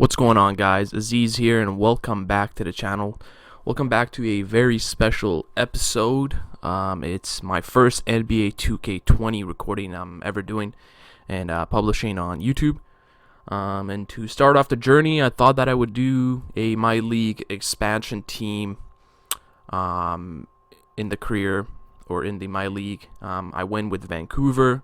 What's going on, guys? Aziz here, and welcome back to the channel. Welcome back to a very special episode. It's my first NBA 2K20 recording I'm ever doing and publishing on YouTube. And to start off the journey, I thought that I would do a My League expansion team in the career, or in the My League. I went with Vancouver.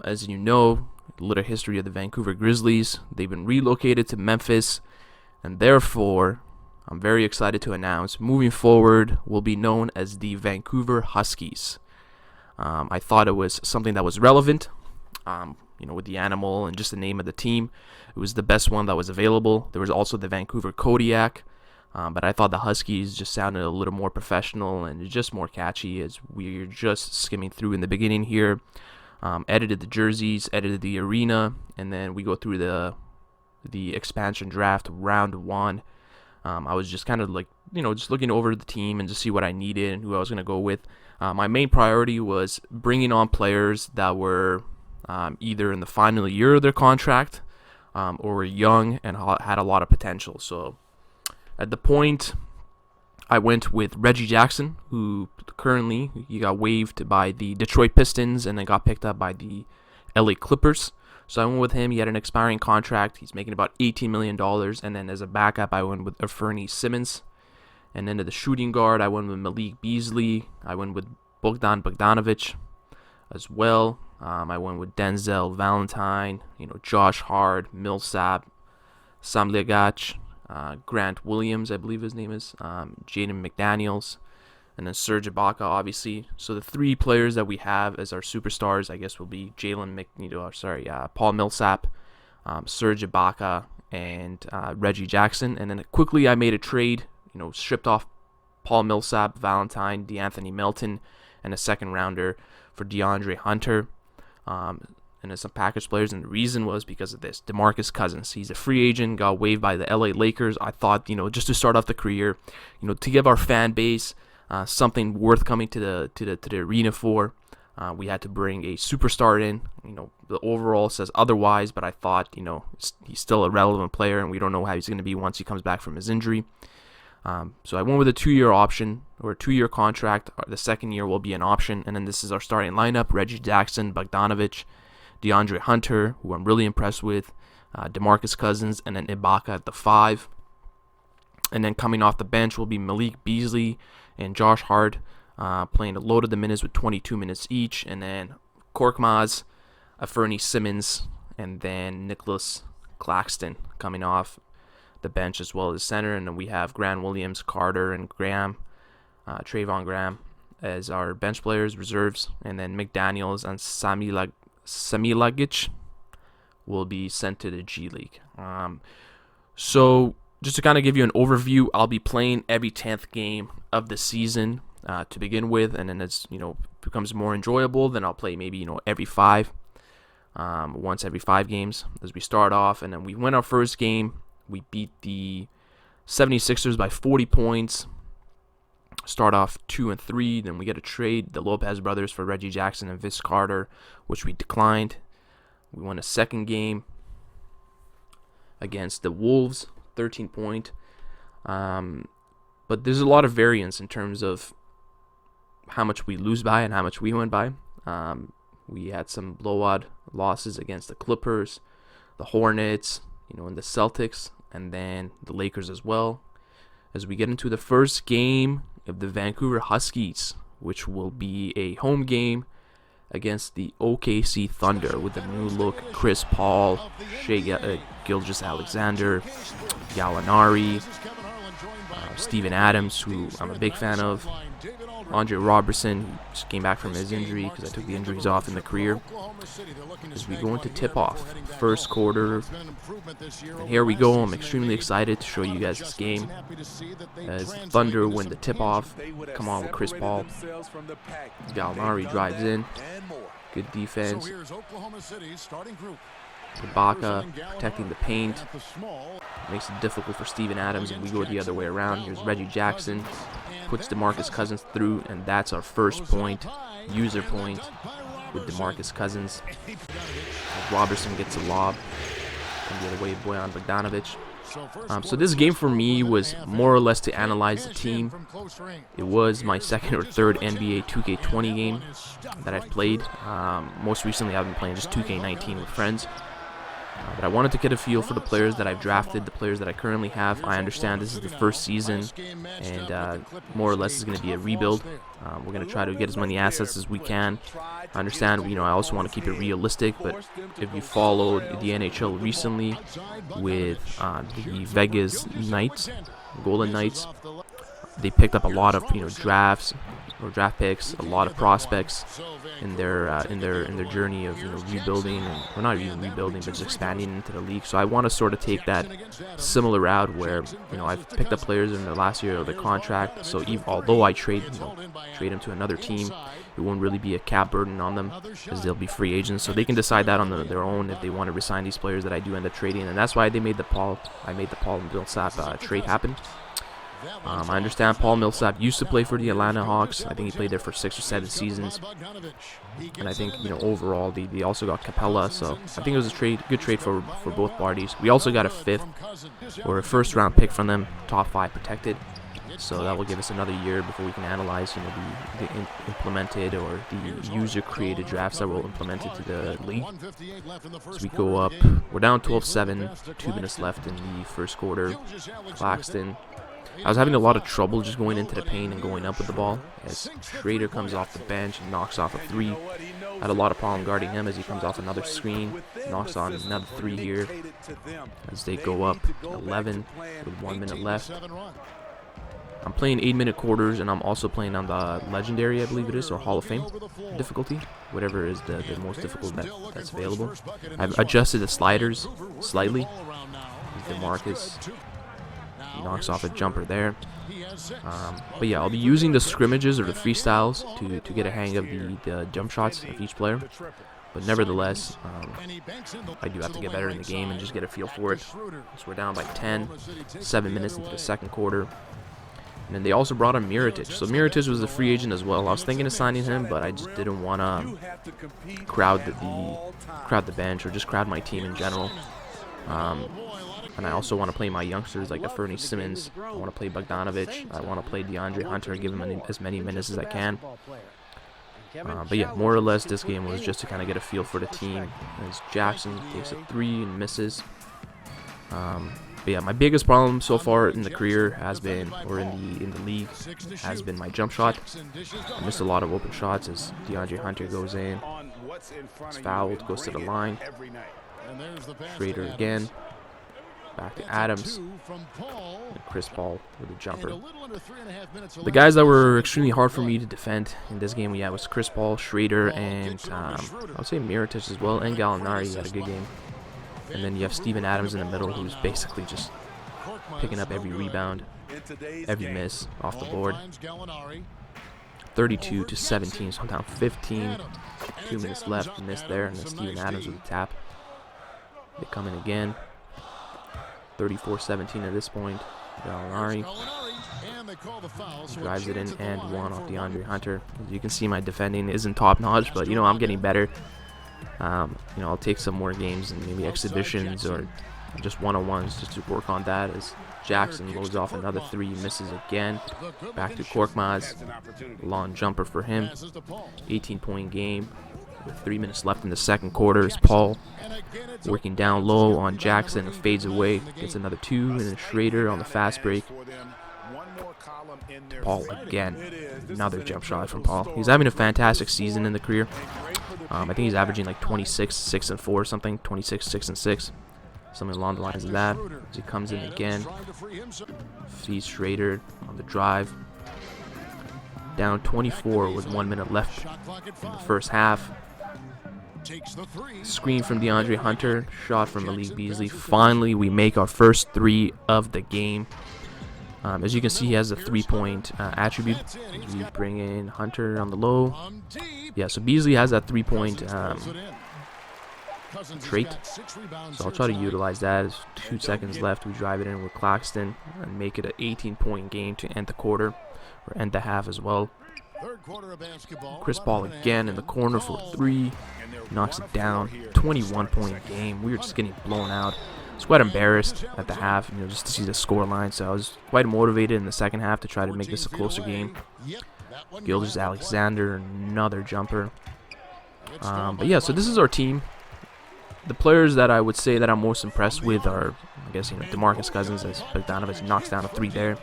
As you know, a little history of the Vancouver Grizzlies. They've been relocated to Memphis, and therefore, I'm very excited to announce, moving forward, will be known as the Vancouver Huskies. I thought it was something that was relevant, with the animal and just the name of the team. It was the best one that was available. There was also the Vancouver Kodiak, but I thought the Huskies just sounded a little more professional and just more catchy, as we're just skimming through in the beginning here. Edited the jerseys, edited the arena, and then we go through the expansion draft round one. I was just kind of just looking over the team and just see what I needed and who I was going to go with. My main priority was bringing on players that were either in the final year of their contract or were young and had a lot of potential. So at the point, I went with Reggie Jackson, who currently he got waived by the Detroit Pistons and then got picked up by the LA Clippers. So I went with him. He had an expiring contract. He's making about $18 million. And then as a backup, I went with Anfernee Simons. And then to the shooting guard, I went with Malik Beasley. I went with Bogdan Bogdanovic as well. I went with Denzel Valentine, Josh Hart, Millsap, Sam Liagach, Grant Williams, I believe his name is, Jaden McDaniels, and then Serge Ibaka, obviously. So the three players that we have as our superstars, I guess, will be Paul Millsap, Serge Ibaka, and Reggie Jackson. And then quickly I made a trade, stripped off Paul Millsap, Valentine, DeAnthony Melton, and a second rounder for DeAndre Hunter. And there's some package players, and the reason was because of this. DeMarcus Cousins, he's a free agent, got waived by the LA Lakers. I thought, just to start off the career, to give our fan base something worth coming to the arena for, we had to bring a superstar in. The overall says otherwise, but I thought, he's still a relevant player, and we don't know how he's going to be once he comes back from his injury. So I went with a 2-year option, or a 2-year contract. The second year will be an option, and then this is our starting lineup: Reggie Jackson, Bogdanovic, DeAndre Hunter, who I'm really impressed with, DeMarcus Cousins, and then Ibaka at the 5. And then coming off the bench will be Malik Beasley and Josh Hart, playing a load of the minutes with 22 minutes each. And then Korkmaz, Anfernee Simons, and then Nicholas Claxton coming off the bench as well as center. And then we have Grant Williams, Carter, and Trayvon Graham as our bench players, reserves. And then McDaniels and Samilagic will be sent to the G League. So just to kind of give you an overview, I'll be playing every 10th game of the season to begin with, and then as becomes more enjoyable, then I'll play maybe every 5, once every 5 games as we start off. And then we win our first game. We beat the 76ers by 40 points. Start off 2-3, then we get a trade, the Lopez brothers, for Reggie Jackson and Vince Carter, which we declined. We won a second game against the Wolves, 13-point. But there's a lot of variance in terms of how much we lose by and how much we win by. We had some blowout losses against the Clippers, the Hornets, and the Celtics, and then the Lakers as well. As we get into the first game of the Vancouver Huskies, which will be a home game against the OKC Thunder with the new look Chris Paul, Gilgeous-Alexander, Gallinari, Steven Adams, who I'm a big fan of, Andre Robertson, who just came back from his injury because I took the injuries off in the career. As we go into tip-off, first quarter, and here we go. I'm extremely excited to show you guys this game as Thunder win the tip-off. Come on with Chris Paul. Gallinari drives in. Good defense. Ibaka protecting the paint. Makes it difficult for Steven Adams, and we go the other way around. Here's Reggie Jackson. Puts DeMarcus Cousins through, and that's our first point, user point, with DeMarcus Cousins. Robertson gets a lob and the other way, Bojan Bogdanovic. So this game for me was more or less to analyze the team. It was my second or third NBA 2K20 game that I've played. Most recently, I've been playing just 2K19 with friends. But I wanted to get a feel for the players that I've drafted, the players that I currently have. I understand this is the first season, and more or less it's going to be a rebuild. We're going to try to get as many assets as we can. I understand, I also want to keep it realistic, but if you followed the NHL recently with the Vegas Knights, Golden Knights, they picked up a lot of drafts or draft picks, a lot of prospects in their journey of rebuilding, or not even rebuilding, but just expanding into the league. So I want to sort of take that similar route where I've picked up players in the last year of their contract. So although I trade them to another team, it won't really be a cap burden on them because they'll be free agents. So they can decide that on their own if they want to resign these players that I do end up trading, and that's why they made the Paul Millsap trade happen. I understand Paul Millsap used to play for the Atlanta Hawks. I think he played there for 6 or 7 seasons. And I think, overall, they also got Capella. So I think it was a good trade for both parties. We also got a first round pick from them, top 5 protected. So that will give us another year before we can analyze, the implemented or the user-created drafts that were implemented to the league. So we go up. We're down 12-7, 2 minutes left in the first quarter. Claxton. I was having a lot of trouble just going into the paint and going up with the ball as Schrader comes off the bench and knocks off a 3. I had a lot of problem guarding him as he comes off another screen, knocks on another 3 here as they go up 11 with 1 minute left. I'm playing 8-minute quarters, and I'm also playing on the Legendary, I believe it is, or Hall of Fame difficulty, whatever is the most difficult that's available. I've adjusted the sliders slightly. DeMarcus knocks off a jumper there. But yeah, I'll be using the scrimmages or the freestyles to get a hang of the jump shots of each player. But nevertheless, I do have to get better in the game and just get a feel for it. So we're down by 10, 7 minutes into the second quarter. And then they also brought in Mirotic. So Mirotic was a free agent as well. I was thinking of signing him, but I just didn't want to crowd the bench or just crowd my team in general. And I also want to play my youngsters like a Fernie Simmons. I want to play Bogdanovic. I want to play DeAndre Hunter and give him as many minutes as I can. But yeah, more or less this game was just to kind of get a feel for the team. As Jackson takes a 3 and misses. But yeah, my biggest problem so far in the career has been, or in the league, has been my jump shot. I missed a lot of open shots as DeAndre Hunter goes in. It's fouled, goes to the line. Schrader again. Back to Adams. And Chris Paul with a jumper. The guys that were extremely hard for me to defend in this game, was Chris Paul, Schrader, and I would say Mirotic as well, and Gallinari had a good game. And then you have Steven Adams in the middle, who's basically just picking up every rebound, every miss off the board. 32-17, so I'm down 15. 2 minutes left, missed there, and then Steven Adams with a tap. They come in again. 34-17 at this point. Gallinari drives it in and one off DeAndre Hunter. As you can see, my defending isn't top notch, but I'm getting better. I'll take some more games and maybe exhibitions or just one-on-ones just to work on that. As Jackson loads off another 3, misses again. Back to Korkmaz, long jumper for him. 18-point game with 3 minutes left in the second quarter. As Paul working down low on Jackson and fades away, gets another 2, and then Schrader on the fast break. Paul again, another jump shot from Paul. He's having a fantastic season in the career. I think he's averaging like 26, 6 and 4 or something, 26, 6 and 6, something along the lines of that. As he comes in again, feeds Schrader on the drive. Down 24 with 1 minute left in the first half. Screen from DeAndre Hunter, shot from Malik Beasley. Finally, we make our first 3 of the game. As you can see, he has a 3-point attribute. We bring in Hunter on the low. Yeah, so Beasley has that 3-point trait. So I'll try to utilize that. There's 2 seconds left. We drive it in with Claxton and make it an 18-point game to end the quarter, or end the half as well. Chris Paul again in the corner for 3. Knocks it down. 21-point game. We were just getting blown out. was quite embarrassed at the half, just to see the score line. So I was quite motivated in the second half to try to make this a closer game. Gilgeous-Alexander, another jumper. But yeah, so this is our team. The players that I would say that I'm most impressed with are, I guess, DeMarcus Cousins, as Bogdanovic knocks down a 3 there.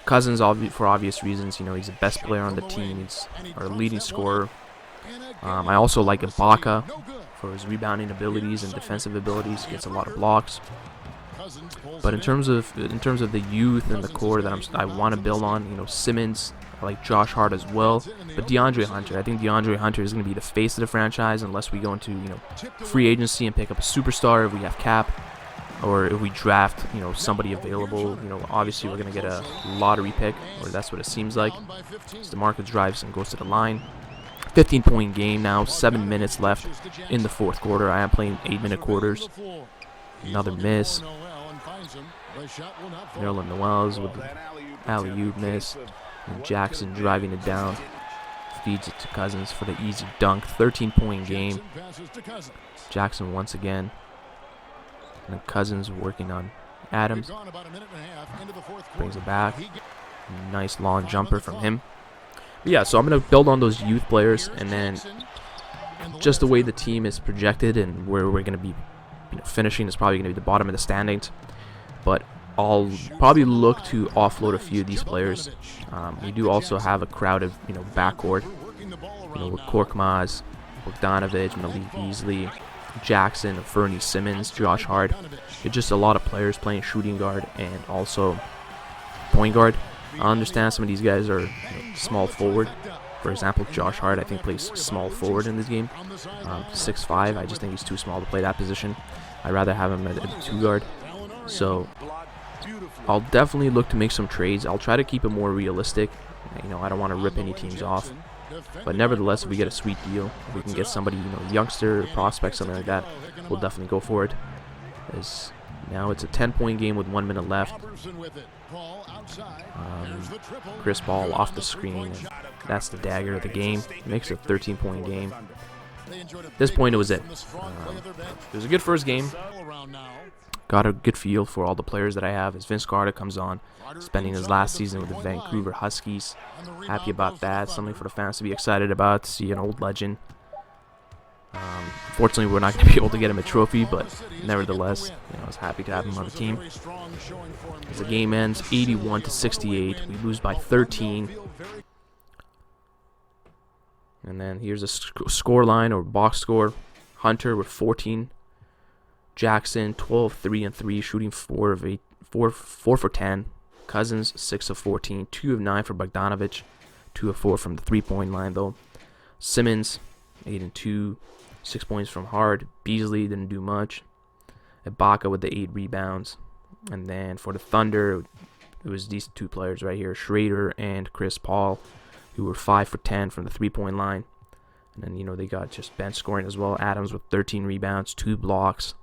Cousins, for obvious reasons, he's the best player on the team. He's our leading scorer. I also like Ibaka for his rebounding abilities and defensive abilities. He gets a lot of blocks. But in terms of the youth and the core that I want to build on, Simmons, I like Josh Hart as well. But DeAndre Hunter, I think DeAndre Hunter is going to be the face of the franchise unless we go into free agency and pick up a superstar if we have cap, or if we draft somebody available. Obviously we're going to get a lottery pick, or that's what it seems like. So DeMarcus drives and goes to the line. 15-point game now, 7 minutes left in the fourth quarter. I am playing 8-minute quarters. Another miss. Nerlens Noel with the alley-oop miss. And Jackson driving it down. Feeds it to Cousins for the easy dunk. 13-point game. Jackson once again. And Cousins working on Adams. Brings it back. Nice long jumper from him. But yeah, so I'm going to build on those youth players, and then just the way the team is projected and where we're going to be finishing is probably going to be the bottom of the standings. But I'll probably look to offload a few of these players. We do also have a crowded backcourt with Korkmaz, Bogdanovic, Malik Beasley, Jackson, Fernie Simmons, Josh Hart. It's just a lot of players playing shooting guard and also point guard. I understand some of these guys are small forward. For example, Josh Hart, I think, plays small forward in this game. 6'5", I just think he's too small to play that position. I'd rather have him at a 2 guard. So I'll definitely look to make some trades. I'll try to keep it more realistic. I don't want to rip any teams off. But nevertheless, if we get a sweet deal, if we can get somebody, youngster, prospect, something like that, we'll definitely go for it. As now it's a 10-point game with 1 minute left. Chris Paul off the screen, and that's the dagger of the game. Makes it a 13-point game. At this point, it was it. It was a good first game. Got a good feel for all the players that I have as Vince Carter comes on, spending his last season with the Vancouver Huskies. Happy about that. Something for the fans to be excited about, to see an old legend. Unfortunately, we're not going to be able to get him a trophy, but nevertheless, I was happy to have him on the team. As the game ends, 81-68, we lose by 13. And then here's a score line or box score. Hunter with 14. Jackson 12, 3 and 3, shooting 4 for 10. Cousins 6 of 14, 2 of 9 for Bogdanovic, 2 of 4 from the 3-point line though. Simmons 8 and 2, 6 points from Hart. Beasley didn't do much. Ibaka with the 8 rebounds. And then for the Thunder, it was these two players right here, Schrader and Chris Paul, who were 5 for 10 from the 3-point line. And then, they got just bench scoring as well. Adams with 13 rebounds, 2 blocks.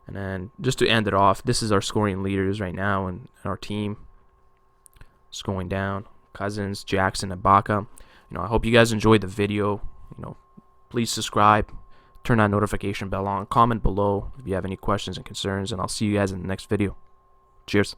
And then just to end it off, this is our scoring leaders right now and our team. It's going down. Cousins, Jackson, Ibaka. I hope you guys enjoyed the video. Please subscribe, turn that notification bell on, comment below if you have any questions and concerns, and I'll see you guys in the next video. Cheers.